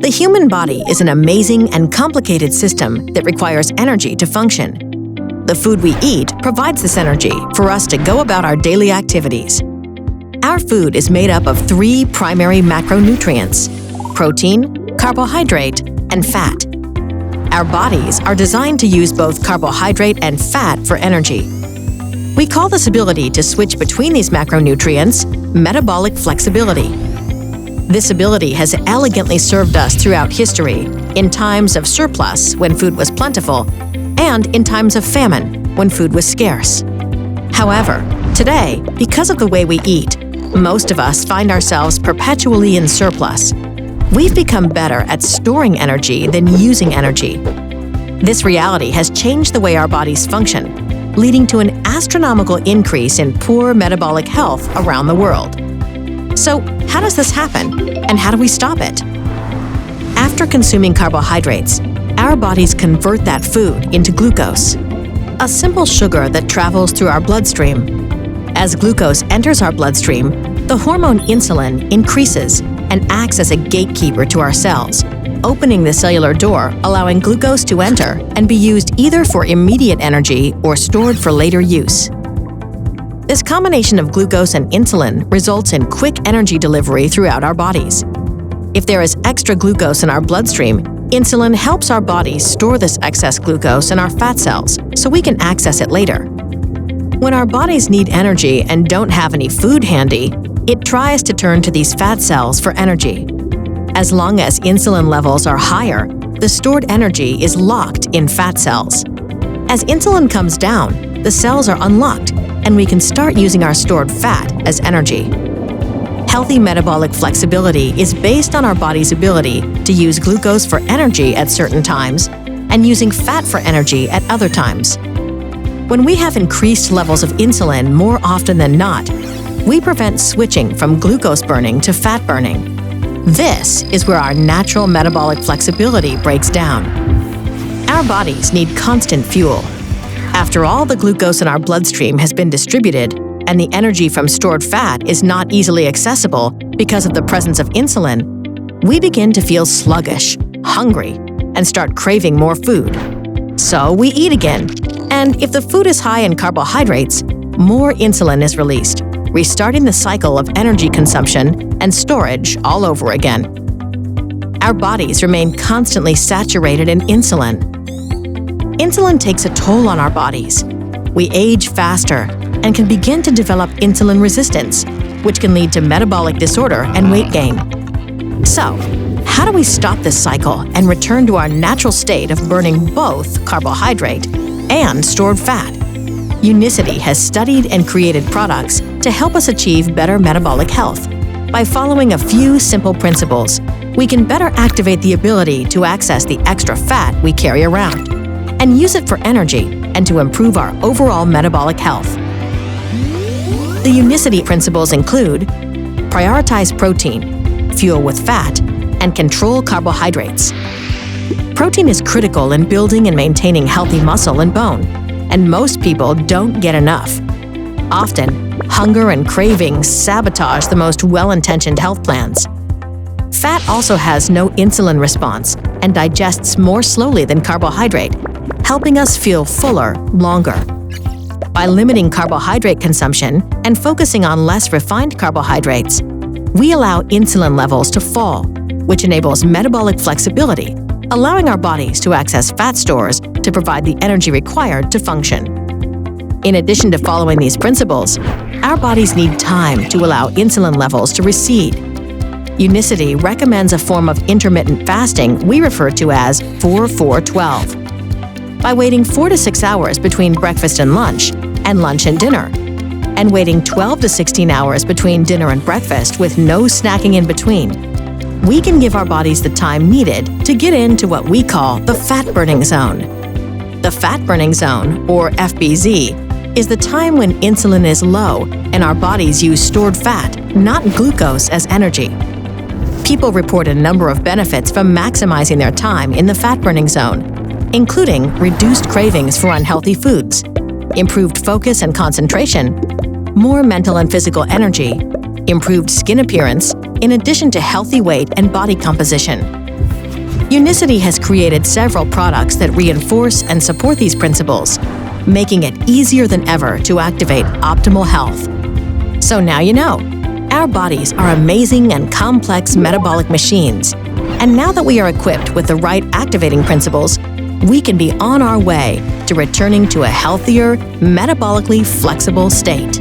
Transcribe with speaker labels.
Speaker 1: The human body is an amazing and complicated system that requires energy to function. The food we eat provides this energy for us to go about our daily activities. Our food is made up of 3 primary macronutrients: protein, carbohydrate, and fat. Our bodies are designed to use both carbohydrate and fat for energy. We call this ability to switch between these macronutrients metabolic flexibility. This ability has elegantly served us throughout history, in times of surplus when food was plentiful, and in times of famine when food was scarce. However, today, because of the way we eat, most of us find ourselves perpetually in surplus. We've become better at storing energy than using energy. This reality has changed the way our bodies function, leading to an astronomical increase in poor metabolic health around the world. So, how does this happen, and how do we stop it? After consuming carbohydrates, our bodies convert that food into glucose, a simple sugar that travels through our bloodstream. As glucose enters our bloodstream, the hormone insulin increases and acts as a gatekeeper to our cells, opening the cellular door, allowing glucose to enter and be used either for immediate energy or stored for later use. This combination of glucose and insulin results in quick energy delivery throughout our bodies. If there is extra glucose in our bloodstream, insulin helps our bodies store this excess glucose in our fat cells so we can access it later. When our bodies need energy and don't have any food handy, it tries to turn to these fat cells for energy. As long as insulin levels are higher, the stored energy is locked in fat cells. As insulin comes down, the cells are unlocked, and we can start using our stored fat as energy. Healthy metabolic flexibility is based on our body's ability to use glucose for energy at certain times and using fat for energy at other times. When we have increased levels of insulin more often than not, we prevent switching from glucose burning to fat burning. This is where our natural metabolic flexibility breaks down. Our bodies need constant fuel. After all the glucose in our bloodstream has been distributed and the energy from stored fat is not easily accessible because of the presence of insulin, we begin to feel sluggish, hungry, and start craving more food. So we eat again, and if the food is high in carbohydrates, more insulin is released, restarting the cycle of energy consumption and storage all over again. Our bodies remain constantly saturated in insulin. Insulin takes a toll on our bodies. We age faster and can begin to develop insulin resistance, which can lead to metabolic disorder and weight gain. So, how do we stop this cycle and return to our natural state of burning both carbohydrate and stored fat? Unicity has studied and created products to help us achieve better metabolic health. By following a few simple principles, we can better activate the ability to access the extra fat we carry around and use it for energy and to improve our overall metabolic health. The Unicity principles include: prioritize protein, fuel with fat, and control carbohydrates. Protein is critical in building and maintaining healthy muscle and bone, and most people don't get enough. Often, hunger and cravings sabotage the most well-intentioned health plans. Fat also has no insulin response and digests more slowly than carbohydrate, helping us feel fuller longer. By limiting carbohydrate consumption and focusing on less refined carbohydrates, we allow insulin levels to fall, which enables metabolic flexibility, allowing our bodies to access fat stores to provide the energy required to function. In addition to following these principles, our bodies need time to allow insulin levels to recede. Unicity recommends a form of intermittent fasting we refer to as 4-4-12. By waiting 4 to 6 hours between breakfast and lunch and dinner, and waiting 12 to 16 hours between dinner and breakfast with no snacking in between, we can give our bodies the time needed to get into what we call the fat-burning zone. The fat-burning zone, or FBZ, is the time when insulin is low and our bodies use stored fat, not glucose, as energy. People report a number of benefits from maximizing their time in the fat-burning zone, including reduced cravings for unhealthy foods, improved focus and concentration, more mental and physical energy, improved skin appearance, in addition to healthy weight and body composition. Unicity has created several products that reinforce and support these principles, making it easier than ever to activate optimal health. So now you know. Our bodies are amazing and complex metabolic machines. And now that we are equipped with the right activating principles, we can be on our way to returning to a healthier, metabolically flexible state.